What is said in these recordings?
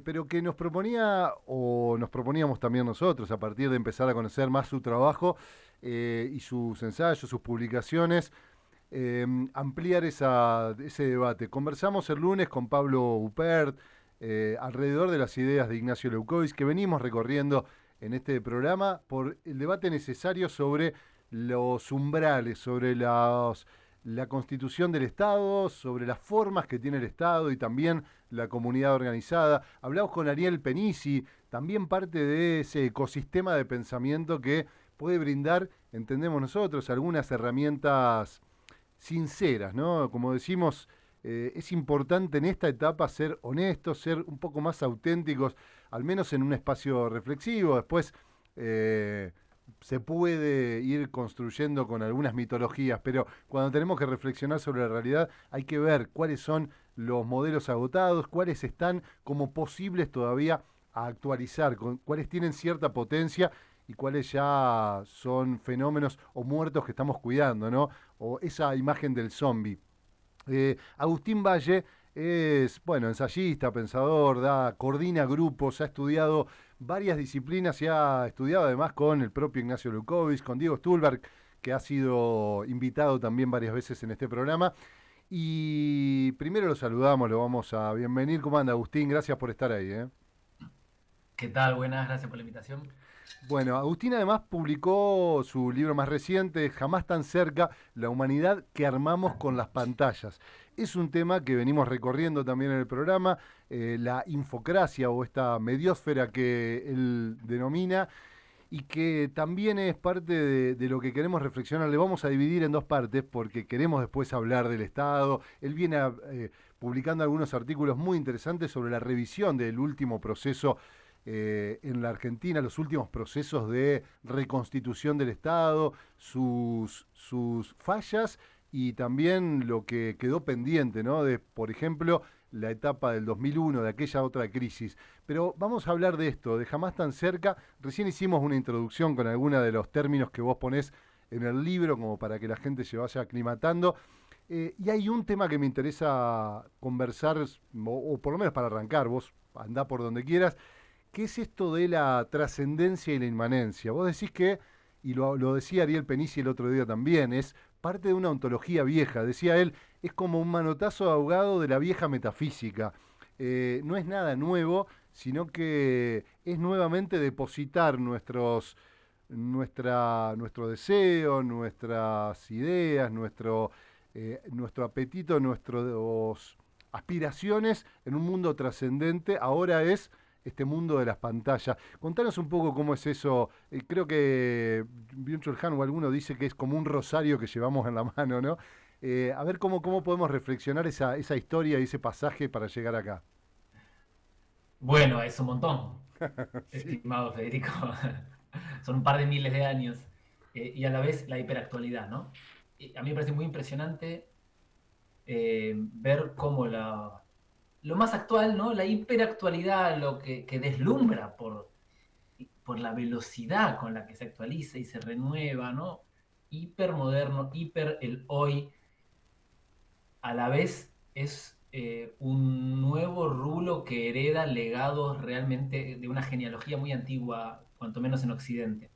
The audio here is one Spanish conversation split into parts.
pero que nos proponía, o nos proponíamos también nosotros, a partir de empezar a conocer más su trabajo y sus ensayos, sus publicaciones, ampliar ese debate. Conversamos el lunes con Pablo Upert alrededor de las ideas de Ignacio Leucovitz que venimos recorriendo en este programa por el debate necesario sobre los umbrales, sobre la constitución del Estado, sobre las formas que tiene el Estado y también la comunidad organizada. Hablamos con Ariel Penisi, también parte de ese ecosistema de pensamiento que puede brindar, entendemos nosotros, algunas herramientas sinceras, ¿no? Como decimos, es importante en esta etapa ser honestos, ser un poco más auténticos, al menos en un espacio reflexivo. Después se puede ir construyendo con algunas mitologías, pero cuando tenemos que reflexionar sobre la realidad hay que ver cuáles son los modelos agotados, cuáles están como posibles todavía a actualizar, cuáles tienen cierta potencia y cuáles ya son fenómenos o muertos que estamos cuidando, ¿no? O esa imagen del zombie. Agustín Valle es, bueno, ensayista, pensador, coordina grupos, ha estudiado varias disciplinas y ha estudiado además con el propio Ignacio Leucovitz, con Diego Stulberg, que ha sido invitado también varias veces en este programa. Y primero lo saludamos, lo vamos a bienvenir. ¿Cómo anda, Agustín? Gracias por estar ahí. ¿Qué tal? Buenas, gracias por la invitación. Bueno, Agustín además publicó su libro más reciente, Jamás tan cerca, la humanidad que armamos con las pantallas. Es un tema que venimos recorriendo también en el programa, la infocracia o esta mediosfera que él denomina y que también es parte de lo que queremos reflexionar. Le vamos a dividir en dos partes porque queremos después hablar del Estado. Él viene publicando algunos artículos muy interesantes sobre la revisión del último proceso en la Argentina, los últimos procesos de reconstitución del Estado, sus fallas y también lo que quedó pendiente, ¿no? De, por ejemplo, la etapa del 2001, de aquella otra crisis. Pero vamos a hablar de esto, de Jamás tan cerca. Recién hicimos una introducción con algunos de los términos que vos ponés en el libro, como para que la gente se vaya aclimatando. Y hay un tema que me interesa conversar, o por lo menos para arrancar, vos andá por donde quieras, ¿qué es esto de la trascendencia y la inmanencia? Vos decís que, y lo decía Ariel Penisi el otro día también, es parte de una ontología vieja. Decía él, es como un manotazo ahogado de la vieja metafísica. No es nada nuevo, sino que es nuevamente depositar nuestro deseo, nuestras ideas, nuestro apetito, nuestras aspiraciones en un mundo trascendente. Ahora es este mundo de las pantallas. Contanos un poco cómo es eso. Creo que Byung-Chul Han o alguno dice que es como un rosario que llevamos en la mano, ¿no? A ver cómo podemos reflexionar esa historia y ese pasaje para llegar acá. Bueno, es un montón, Sí. estimado Federico. Son un par de miles de años. Y a la vez la hiperactualidad, ¿no? Y a mí me parece muy impresionante ver cómo lo más actual, ¿no? La hiperactualidad, lo que deslumbra por la velocidad con la que se actualiza y se renueva, ¿no? Hipermoderno, hiper el hoy, a la vez es un nuevo rulo que hereda legados realmente de una genealogía muy antigua, cuanto menos en Occidente.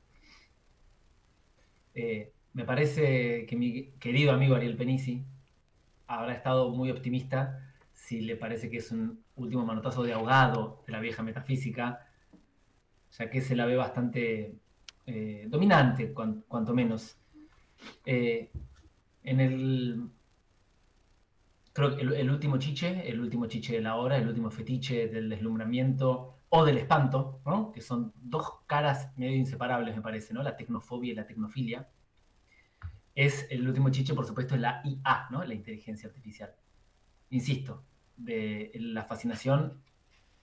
Me parece que mi querido amigo Ariel Penisi habrá estado muy optimista si le parece que es un último manotazo de ahogado de la vieja metafísica, ya que se la ve bastante dominante, cuanto menos. Eh, en el Creo que el último chiche de la hora, el último fetiche del deslumbramiento o del espanto, ¿no? Que son dos caras medio inseparables, me parece, ¿no? La tecnofobia y la tecnofilia. Es el último chiche, por supuesto, la IA, ¿no? La inteligencia artificial. Insisto, de la fascinación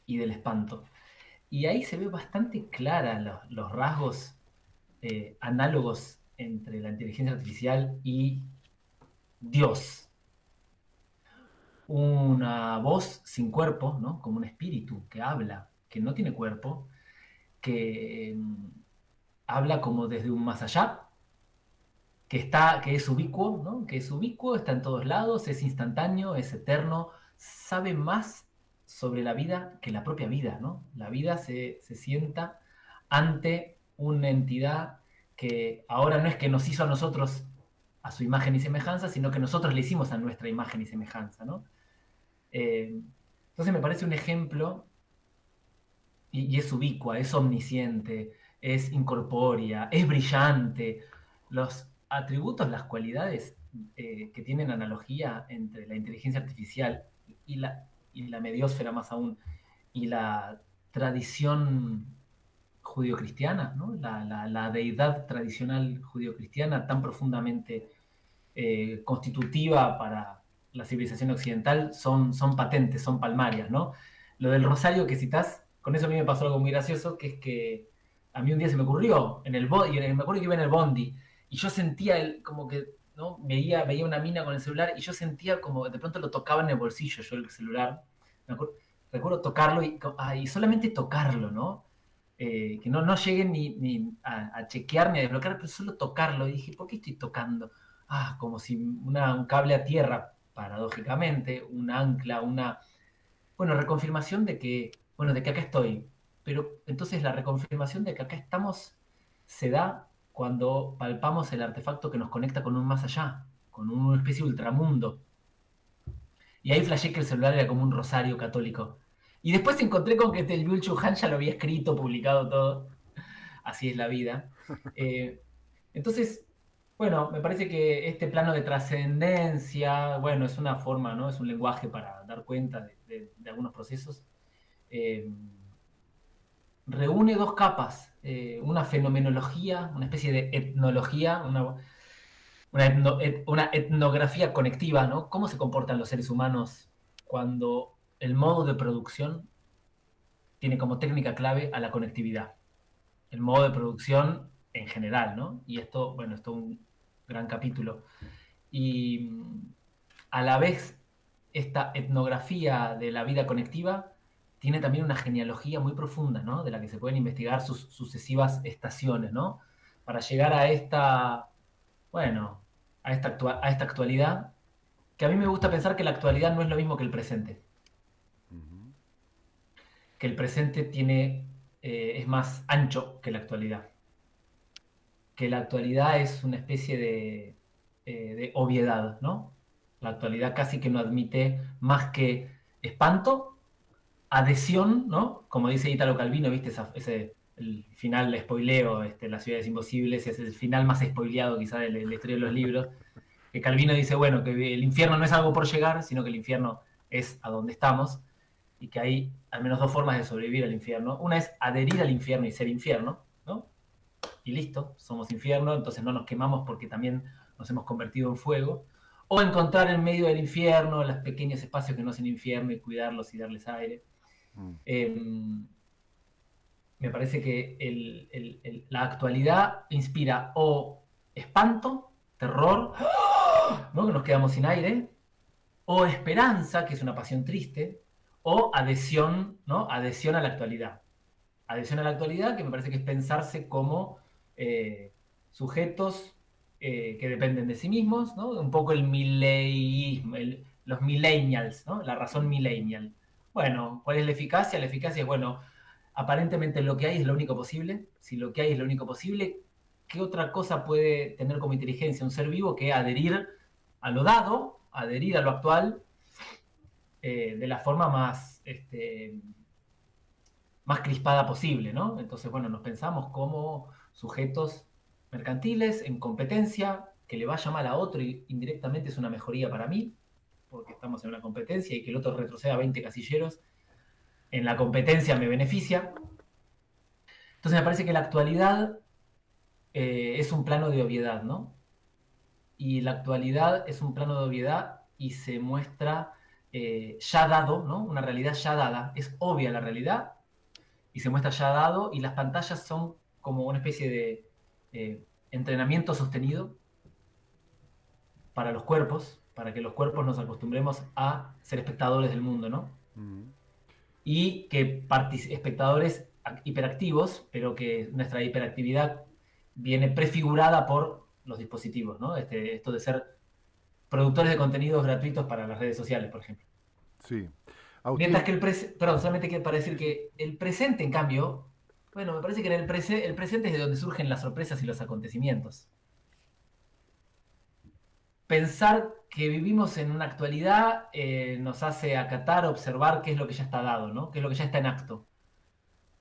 y del espanto. Y ahí se ve bastante clara los rasgos análogos entre la inteligencia artificial y Dios, una voz sin cuerpo, ¿no? Como un espíritu que habla, que no tiene cuerpo, que habla como desde un más allá, que es ubicuo, ¿no? Que es ubicuo, está en todos lados, es instantáneo, es eterno, sabe más. sobre la vida que la propia vida, ¿no? La vida se sienta ante una entidad que ahora no es que nos hizo a nosotros a su imagen y semejanza, sino que nosotros le hicimos a nuestra imagen y semejanza, ¿no? Entonces me parece un ejemplo, y es ubicua, es omnisciente, es incorpórea, es brillante. Los atributos, las cualidades que tienen analogía entre la inteligencia artificial y la mediósfera más aún, y la tradición judio-cristiana, ¿no? La deidad tradicional judio-cristiana tan profundamente constitutiva para la civilización occidental son patentes, son palmarias, ¿no? Lo del rosario que citás, con eso a mí me pasó algo muy gracioso, que es que a mí un día se me ocurrió, me acuerdo que iba en el bondi, y yo sentía como que, ¿no? Veía una mina con el celular, y yo sentía como de pronto lo tocaba en el bolsillo yo el celular. Recuerdo tocarlo y solamente tocarlo, ¿no? Que no lleguen ni a chequear ni a desbloquear, pero solo tocarlo. Y dije, ¿por qué estoy tocando? Como si un cable a tierra, paradójicamente, un ancla, bueno, reconfirmación de que acá estoy. Pero entonces la reconfirmación de que acá estamos se da cuando palpamos el artefacto que nos conecta con un más allá, con una especie de ultramundo. Y ahí flashé que el celular era como un rosario católico. Y después encontré con que el Byul Chu Han ya lo había escrito, publicado todo. Así es la vida. Eh, entonces, bueno, me parece que este plano de trascendencia, bueno, es una forma, ¿no? Es un lenguaje para dar cuenta de algunos procesos. Eh, Reúne dos capas, una fenomenología, una especie de etnología, una etnografía conectiva, ¿no? ¿Cómo se comportan los seres humanos cuando el modo de producción tiene como técnica clave a la conectividad? El modo de producción en general, ¿no? Y esto, bueno, esto es un gran capítulo. Y a la vez, esta etnografía de la vida conectiva tiene también una genealogía muy profunda, ¿no? De la que se pueden investigar sus sucesivas estaciones, ¿no? Para llegar a esta, bueno, a esta actualidad, que a mí me gusta pensar que la actualidad no es lo mismo que el presente, Ujú. que el presente tiene, es más ancho que la actualidad, que la actualidad es una especie de obviedad, ¿no? La actualidad casi que no admite más que espanto, adhesión, ¿no? Como dice Italo Calvino, ¿viste? El final, de spoileo, Las ciudades imposibles, es el final más spoileado quizá de la historia de los libros, que Calvino dice, bueno, que el infierno no es algo por llegar, sino que el infierno es a donde estamos, y que hay al menos dos formas de sobrevivir al infierno. Una es adherir al infierno y ser infierno, ¿no? Y listo, somos infierno, entonces no nos quemamos porque también nos hemos convertido en fuego. O encontrar en medio del infierno los pequeños espacios que no son infierno y cuidarlos y darles aire. Mm. Eh, Me parece que la actualidad inspira o espanto, terror, ¿no? Que nos quedamos sin aire, o esperanza, que es una pasión triste, o adhesión, ¿no? Adhesión a la actualidad. Adhesión a la actualidad, que me parece que es pensarse como sujetos que dependen de sí mismos, ¿no? Un poco el mileísmo, los millennials, ¿no? La razón millennial. Bueno, ¿cuál es la eficacia? La eficacia es, bueno, aparentemente lo que hay es lo único posible. Si lo que hay es lo único posible, ¿qué otra cosa puede tener como inteligencia un ser vivo que adherir a lo dado, adherir a lo actual, de la forma más crispada posible, ¿no? Entonces, bueno, nos pensamos como sujetos mercantiles en competencia, que le vaya mal a otro y indirectamente es una mejoría para mí, porque estamos en una competencia y que el otro retroceda 20 casilleros, en la competencia me beneficia. Entonces me parece que la actualidad es un plano de obviedad, ¿no? Y la actualidad es un plano de obviedad y se muestra ya dado, ¿no? Una realidad ya dada. Es obvia la realidad y se muestra ya dado, y las pantallas son como una especie de entrenamiento sostenido para los cuerpos, para que los cuerpos nos acostumbremos a ser espectadores del mundo, ¿no? Mm. Y que espectadores hiperactivos, pero que nuestra hiperactividad viene prefigurada por los dispositivos, ¿no? Esto de ser productores de contenidos gratuitos para las redes sociales, por ejemplo. Sí. Mientras Agustín, que perdón, solamente para decir que el presente, en cambio, bueno, me parece que en el presente es de donde surgen las sorpresas y los acontecimientos. Pensar que vivimos en una actualidad nos hace acatar, observar qué es lo que ya está dado, ¿no? Qué es lo que ya está en acto.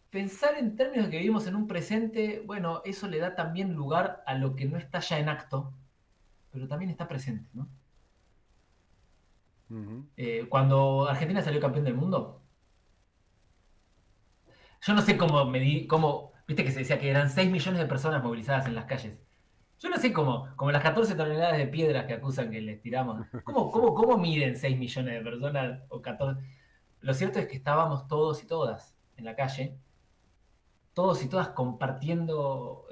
Pensar en términos de que vivimos en un presente, bueno, eso le da también lugar a lo que no está ya en acto, pero también está presente, ¿no? ujú, Cuando Argentina salió campeón del mundo, yo no sé cómo viste que se decía que eran 6 millones de personas movilizadas en las calles. Yo no sé cómo, como las 14 toneladas de piedras que acusan que les tiramos. sí. ¿Cómo miden 6 millones de personas o 14? Lo cierto es que estábamos todos y todas en la calle, todos y todas compartiendo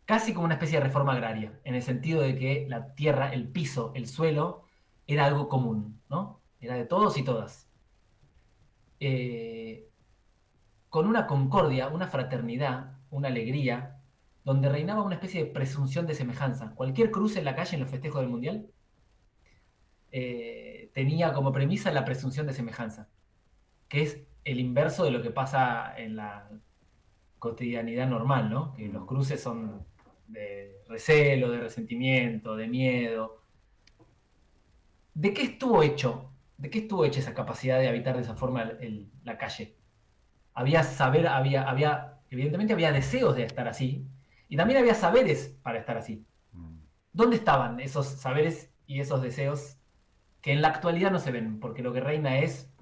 casi como una especie de reforma agraria, en el sentido de que la tierra, el piso, el suelo, era algo común, ¿no? Era de todos y todas. Eh, con una concordia, una fraternidad, una alegría, donde reinaba una especie de presunción de semejanza. Cualquier cruce en la calle en los festejos del Mundial tenía como premisa la presunción de semejanza, que es el inverso de lo que pasa en la cotidianidad normal, ¿no? Que los Mm. cruces son de recelo, de resentimiento, de miedo. ¿De qué estuvo hecho? ¿De qué estuvo hecha esa capacidad de habitar de esa forma la calle? Evidentemente había deseos de estar así, y también había saberes para estar así. Mm. ¿Dónde estaban esos saberes y esos deseos que en la actualidad no se ven? Porque lo que reina es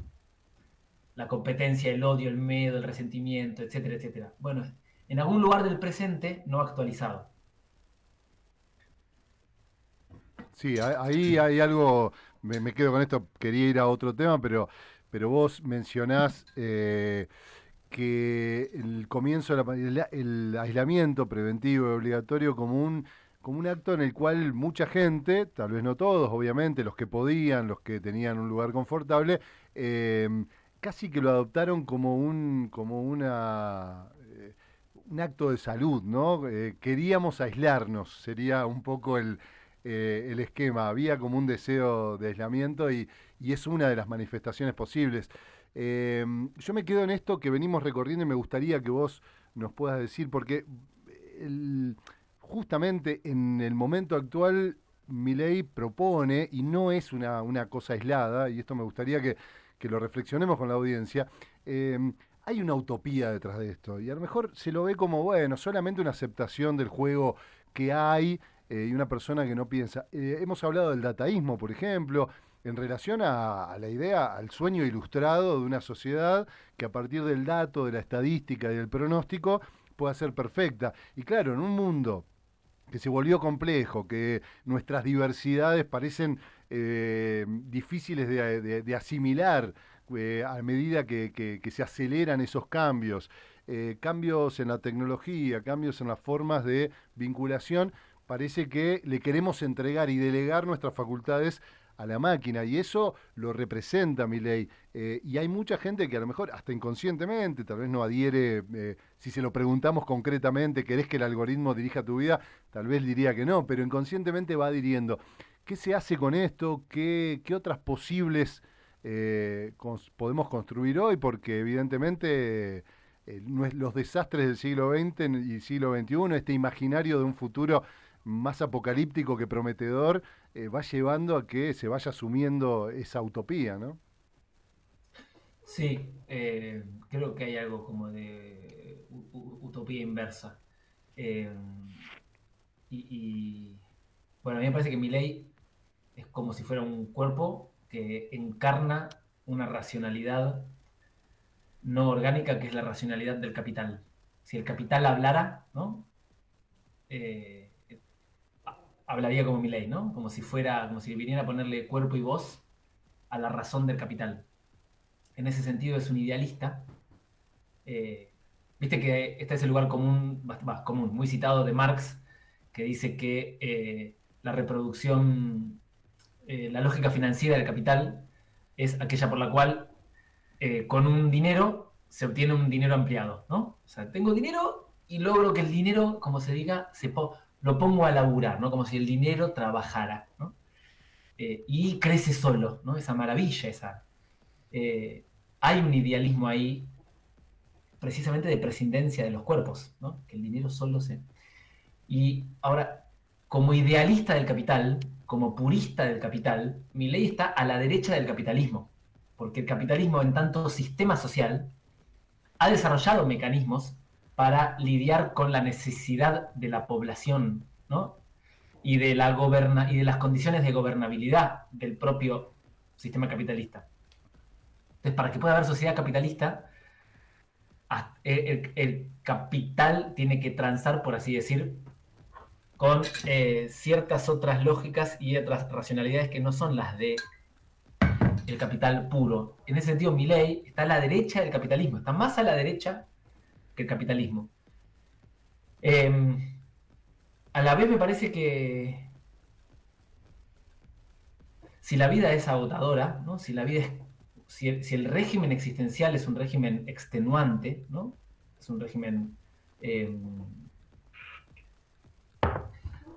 la competencia, el odio, el miedo, el resentimiento, etcétera, etcétera. Bueno, en algún lugar del presente no actualizado. Sí, ahí hay algo, me quedo con esto, quería ir a otro tema, pero vos mencionás que el comienzo, el aislamiento preventivo y obligatorio como un acto en el cual mucha gente, tal vez no todos, obviamente, los que podían, los que tenían un lugar confortable, casi que lo adoptaron como un acto de salud, ¿no? Queríamos aislarnos, sería un poco el esquema. Había como un deseo de aislamiento y es una de las manifestaciones posibles. Eh, yo me quedo en esto que venimos recorriendo y me gustaría que vos nos puedas decir, porque el- justamente en el momento actual Milei propone, y no es una cosa aislada, y esto me gustaría que lo reflexionemos con la audiencia, eh, hay una utopía detrás de esto, y a lo mejor se lo ve como, bueno, solamente una aceptación del juego que hay y una persona que no piensa. Hemos hablado del dataísmo, por ejemplo, en relación a la idea, al sueño ilustrado de una sociedad que a partir del dato, de la estadística y del pronóstico pueda ser perfecta. Y claro, en un mundo que se volvió complejo, que nuestras diversidades parecen difíciles de asimilar a medida que se aceleran esos cambios, cambios en la tecnología, cambios en las formas de vinculación, parece que le queremos entregar y delegar nuestras facultades a la máquina y eso lo representa mi ley. Y hay mucha gente que a lo mejor hasta inconscientemente, tal vez no adhiere, si se lo preguntamos concretamente, ¿querés que el algoritmo dirija tu vida? Tal vez diría que no, pero inconscientemente va adhiriendo. ¿Qué se hace con esto? ¿Qué otras posibles podemos construir hoy? Porque evidentemente los desastres del siglo XX y siglo XXI, este imaginario de un futuro más apocalíptico que prometedor, va llevando a que se vaya asumiendo esa utopía, ¿no? Sí, creo que hay algo como de utopía inversa. Eh, bueno, a mí me parece que mi ley es como si fuera un cuerpo que encarna una racionalidad no orgánica, que es la racionalidad del capital. Si el capital hablara, ¿no? Eh, hablaría como mi ley, ¿no? Como si viniera a ponerle cuerpo y voz a la razón del capital. En ese sentido es un idealista. Eh, Viste que este es el lugar común, común, muy citado de Marx, que dice que la reproducción, la lógica financiera del capital es aquella por la cual con un dinero se obtiene un dinero ampliado, ¿no? O sea, tengo dinero y logro que el dinero, como se diga, lo pongo a laburar, ¿no? Como si el dinero trabajara, ¿no? y crece solo, ¿no? Esa maravilla, hay un idealismo ahí, precisamente de prescindencia de los cuerpos, ¿no? Que el dinero solo se... Y ahora, como idealista del capital, como purista del capital, Milei está a la derecha del capitalismo, porque el capitalismo en tanto sistema social ha desarrollado mecanismos para lidiar con la necesidad de la población, ¿no? Y de las condiciones de gobernabilidad del propio sistema capitalista. Entonces, para que pueda haber sociedad capitalista, el capital tiene que transar, por así decir, con ciertas otras lógicas y otras racionalidades que no son las de el capital puro. En ese sentido, Milei está a la derecha del capitalismo, está más a la derecha que el capitalismo. A la vez me parece que si la vida es agotadora, ¿no? Si la vida es, si el régimen existencial es un régimen extenuante, ¿no? Es un régimen eh,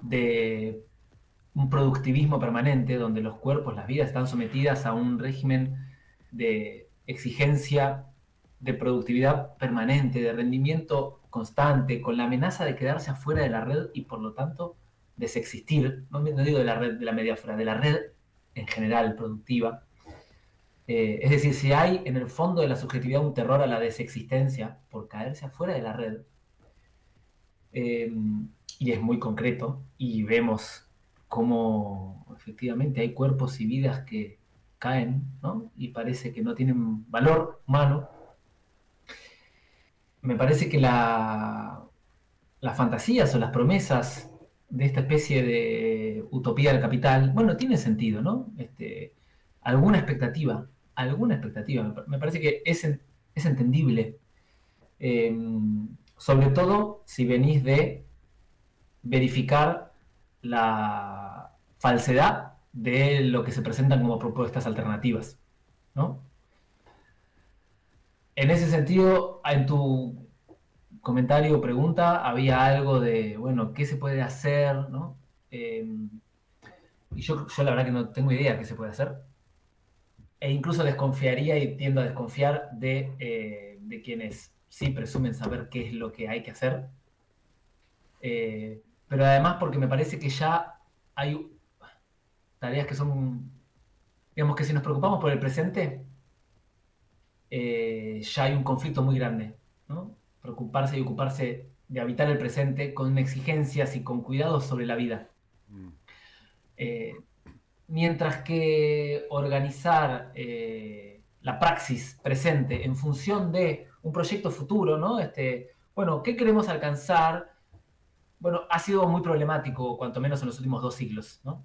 de un productivismo permanente, donde los cuerpos, las vidas están sometidas a un régimen de exigencia, de productividad permanente, de rendimiento constante, con la amenaza de quedarse afuera de la red y por lo tanto desexistir, no digo de la red de la mediáfora, de la red en general productiva. Es decir, si hay en el fondo de la subjetividad un terror a la desexistencia por caerse afuera de la red, y es muy concreto, y vemos cómo efectivamente hay cuerpos y vidas que caen, ¿no? Y parece que no tienen valor humano. Me parece que las fantasías o las promesas de esta especie de utopía del capital, bueno, tiene sentido, ¿no? Alguna expectativa, alguna expectativa. Me parece que es entendible. Eh, Sobre todo si venís de verificar la falsedad de lo que se presentan como propuestas alternativas, ¿no? En ese sentido, en tu comentario o pregunta había algo de, bueno, ¿qué se puede hacer, ¿no? Y yo la verdad que no tengo idea qué se puede hacer. E incluso desconfiaría y tiendo a desconfiar de quienes sí presumen saber qué es lo que hay que hacer. Pero además porque me parece que ya hay tareas que son, digamos que si nos preocupamos por el presente, ya hay un conflicto muy grande, ¿no? Preocuparse y ocuparse de habitar el presente con exigencias y con cuidados sobre la vida. Mm. Eh, Mientras que organizar la praxis presente en función de un proyecto futuro, ¿no? Bueno, ¿qué queremos alcanzar? Bueno, ha sido muy problemático, cuanto menos en los últimos 2 siglos, ¿no?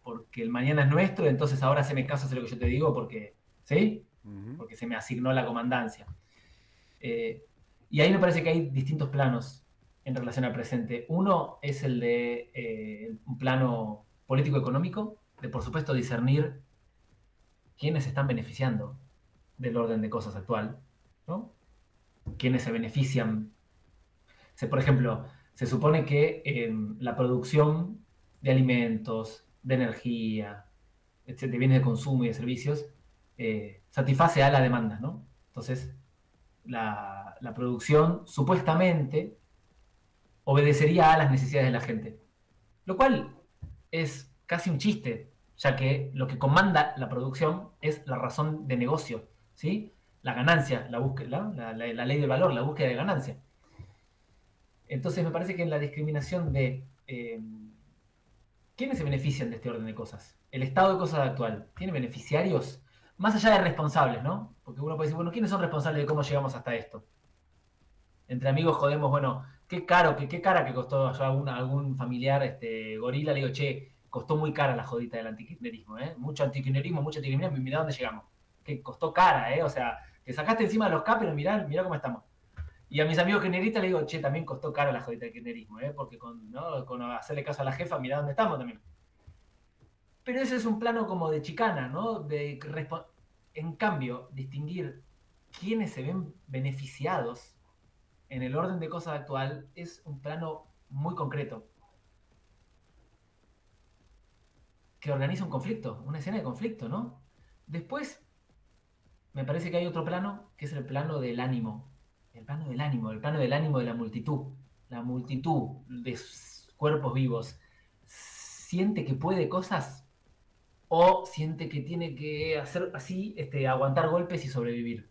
Porque el mañana es nuestro, entonces ahora haceme caso de lo que yo te digo, porque, ¿sí? Ujú. Porque se me asignó la comandancia. Y ahí me parece que hay distintos planos en relación al presente. Uno es el de un plano político-económico, de por supuesto discernir quiénes se están beneficiando del orden de cosas actual, ¿no? Quiénes se benefician. Por ejemplo, se supone que la producción de alimentos, de energía, de bienes de consumo y de servicios, satisface a la demanda, ¿no? Entonces, la producción supuestamente obedecería a las necesidades de la gente, lo cual es casi un chiste, ya que lo que comanda la producción es la razón de negocio, ¿sí? La ganancia, la búsqueda, la ley del valor, la búsqueda de ganancia. Entonces me parece que en la discriminación de quiénes se benefician de este orden de cosas, el estado de cosas actual, ¿tiene beneficiarios? Más allá de responsables, ¿no? Porque uno puede decir, bueno, ¿quiénes son responsables de cómo llegamos hasta esto? Entre amigos jodemos, bueno, qué caro, qué cara que costó yo algún familiar gorila, le digo, che, costó muy cara la jodita del antikirchnerismo, ¿eh? Mucho antikirchnerismo, mirá dónde llegamos. Que costó cara, ¿eh? O sea, te sacaste encima de los K, pero mirá cómo estamos. Y a mis amigos kirchneristas le digo, che, también costó cara la jodita del kirchnerismo, ¿eh? Porque ¿no? Con hacerle caso a la jefa, mirá dónde estamos también. Pero ese es un plano como de chicana, ¿no? En cambio, distinguir quiénes se ven beneficiados en el orden de cosas actual es un plano muy concreto. que organiza un conflicto, una escena de conflicto, ¿no? Después, me parece que hay otro plano, que es el plano del ánimo. El plano del ánimo, el plano del ánimo de la multitud. La multitud de cuerpos vivos siente que puede cosas o siente que tiene que hacer así, aguantar golpes y sobrevivir.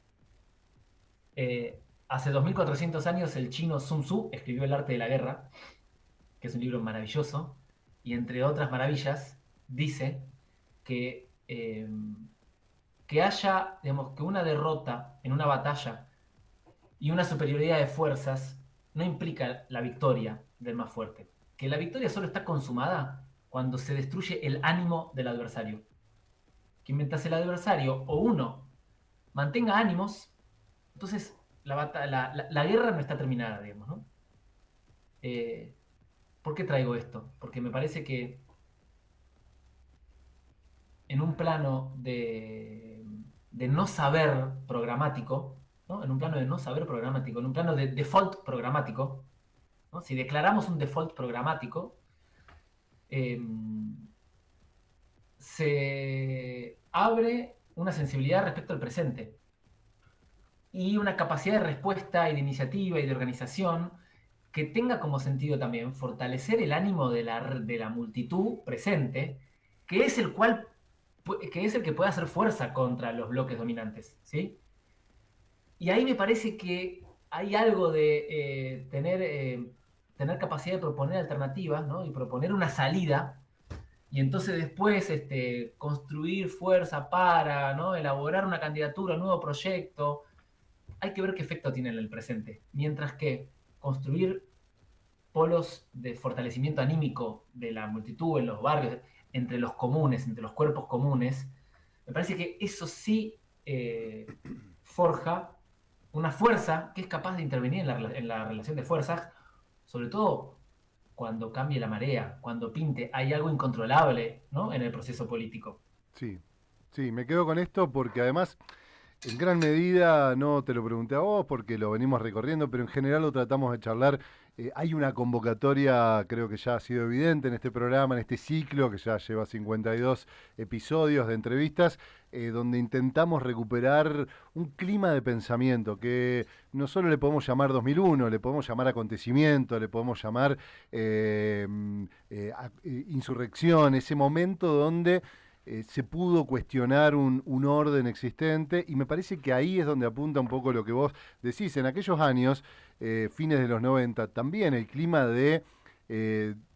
Hace 2400 años el chino Sun Tzu escribió El arte de la guerra, que es un libro maravilloso, y entre otras maravillas dice que haya, digamos, que una derrota en una batalla y una superioridad de fuerzas no implica la victoria del más fuerte. Que la victoria solo está consumada cuando se destruye el ánimo del adversario. Que mientras el adversario o uno mantenga ánimos, entonces la guerra no está terminada, digamos, ¿no? ¿Por qué traigo esto? Porque me parece que en un plano de no saber programático, ¿no? En un plano de no saber programático, en un plano de default programático, ¿no? Si declaramos un default programático, eh, se abre una sensibilidad respecto al presente y una capacidad de respuesta y de iniciativa y de organización que tenga como sentido también fortalecer el ánimo de la multitud presente, que es el cual que es el que puede hacer fuerza contra los bloques dominantes, ¿sí? Y ahí me parece que hay algo de tener capacidad de proponer alternativas, ¿no? Y proponer una salida, y entonces después construir fuerza para, ¿no? Elaborar una candidatura, un nuevo proyecto. Hay que ver qué efecto tiene en el presente. Mientras que construir polos de fortalecimiento anímico de la multitud en los barrios, entre los comunes, entre los cuerpos comunes, me parece que eso sí forja una fuerza que es capaz de intervenir en la relación de fuerzas, sobre todo cuando cambie la marea, cuando pinte, hay algo incontrolable, ¿no? En el proceso político. Sí, sí, me quedo con esto porque además, en gran medida, no te lo pregunté a vos porque lo venimos recorriendo, pero en general lo tratamos de charlar. Hay una convocatoria, creo que ya ha sido evidente en este programa, en este ciclo, que ya lleva 52 episodios de entrevistas, donde intentamos recuperar un clima de pensamiento que no solo le podemos llamar 2001, le podemos llamar acontecimiento, le podemos llamar insurrección, ese momento donde se pudo cuestionar un orden existente y me parece que ahí es donde apunta un poco lo que vos decís. En aquellos años, fines de los 90, también el clima de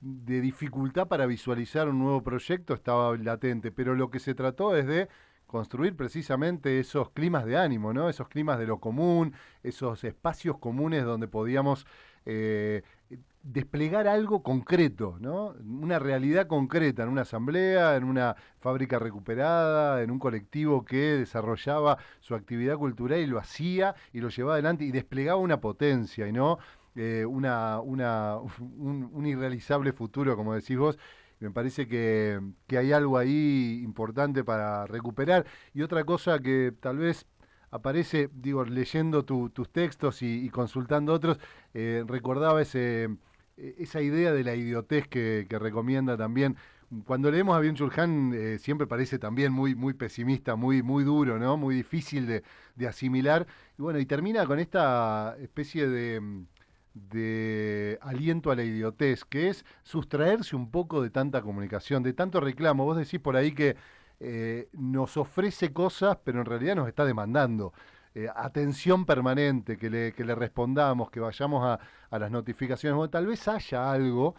dificultad para visualizar un nuevo proyecto estaba latente, pero lo que se trató es de construir precisamente esos climas de ánimo, ¿no? Esos climas de lo común, esos espacios comunes donde podíamos eh, desplegar algo concreto, ¿no? Una realidad concreta en una asamblea, en una fábrica recuperada, en un colectivo que desarrollaba su actividad cultural y lo hacía y lo llevaba adelante y desplegaba una potencia y no un irrealizable futuro, como decís vos. Me parece que hay algo ahí importante para recuperar. Y otra cosa que tal vez aparece, digo, leyendo tus textos y consultando otros, recordaba esa idea de la idiotez que recomienda también. Cuando leemos a Byung-Chul Han, siempre parece también muy pesimista, muy duro, ¿no? Muy difícil de asimilar. Y bueno, y termina con esta especie de aliento a la idiotez, que es sustraerse un poco de tanta comunicación, de tanto reclamo. Vos decís por ahí que nos ofrece cosas, pero en realidad nos está demandando atención permanente, que le respondamos, que vayamos a las notificaciones. Bueno, tal vez haya algo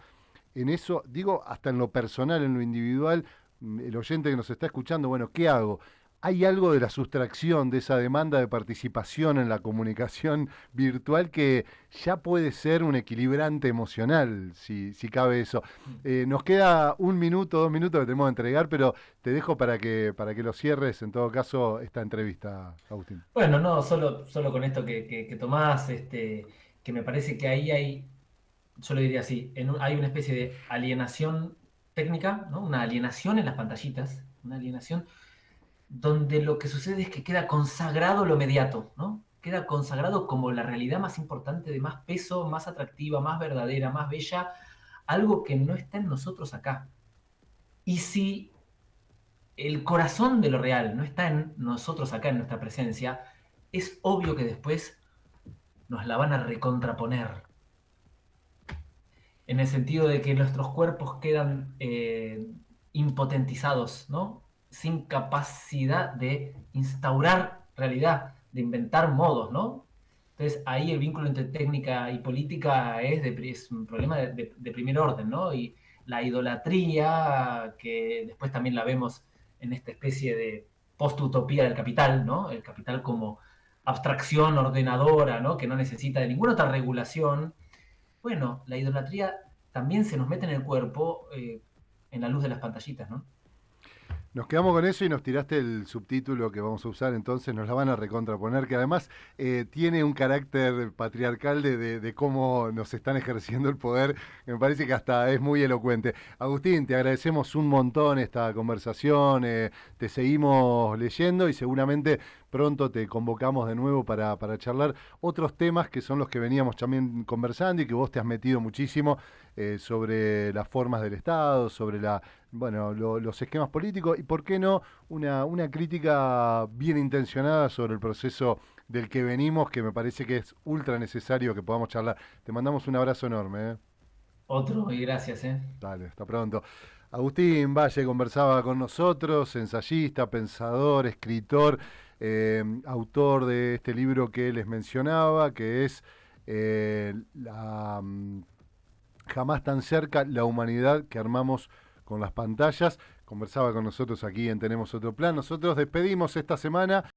en eso, digo, hasta en lo personal, en lo individual, el oyente que nos está escuchando, bueno, ¿qué hago? Hay algo de la sustracción, de esa demanda de participación en la comunicación virtual que ya puede ser un equilibrante emocional, si cabe eso. Nos queda 1 minuto, 2 minutos que tenemos que entregar, pero te dejo para que lo cierres, en todo caso, esta entrevista, Agustín. Bueno, no, solo con esto que tomás, que me parece que ahí hay, yo lo diría así, hay una especie de alienación técnica, ¿no? Una alienación en las pantallitas, una alienación donde lo que sucede es que queda consagrado lo mediato, ¿no? Queda consagrado como la realidad más importante, de más peso, más atractiva, más verdadera, más bella, algo que no está en nosotros acá. Y si el corazón de lo real no está en nosotros acá, en nuestra presencia, es obvio que después nos la van a recontraponer. En el sentido de que nuestros cuerpos quedan impotentizados, ¿no? Sin capacidad de instaurar realidad, de inventar modos, ¿no? Entonces ahí el vínculo entre técnica y política es un problema de primer orden, ¿no? Y la idolatría, que después también la vemos en esta especie de post-utopía del capital, ¿no? El capital como abstracción ordenadora, ¿no? Que no necesita de ninguna otra regulación. Bueno, la idolatría también se nos mete en el cuerpo en la luz de las pantallitas, ¿no? Nos quedamos con eso y nos tiraste el subtítulo que vamos a usar, entonces nos la van a recontraponer, que además tiene un carácter patriarcal de cómo nos están ejerciendo el poder, que me parece que hasta es muy elocuente. Agustín, te agradecemos un montón esta conversación, te seguimos leyendo y seguramente pronto te convocamos de nuevo para charlar otros temas que son los que veníamos también conversando y que vos te has metido muchísimo sobre las formas del Estado, sobre los esquemas políticos y, ¿por qué no?, una crítica bien intencionada sobre el proceso del que venimos, que me parece que es ultra necesario que podamos charlar. Te mandamos un abrazo enorme. Otro, y gracias, ¿eh? Dale, hasta pronto. Agustín Valle conversaba con nosotros, ensayista, pensador, escritor, autor de este libro que les mencionaba, que es Jamás tan cerca, la humanidad que armamos con las pantallas. Conversaba con nosotros aquí en Tenemos Otro Plan. Nosotros despedimos esta semana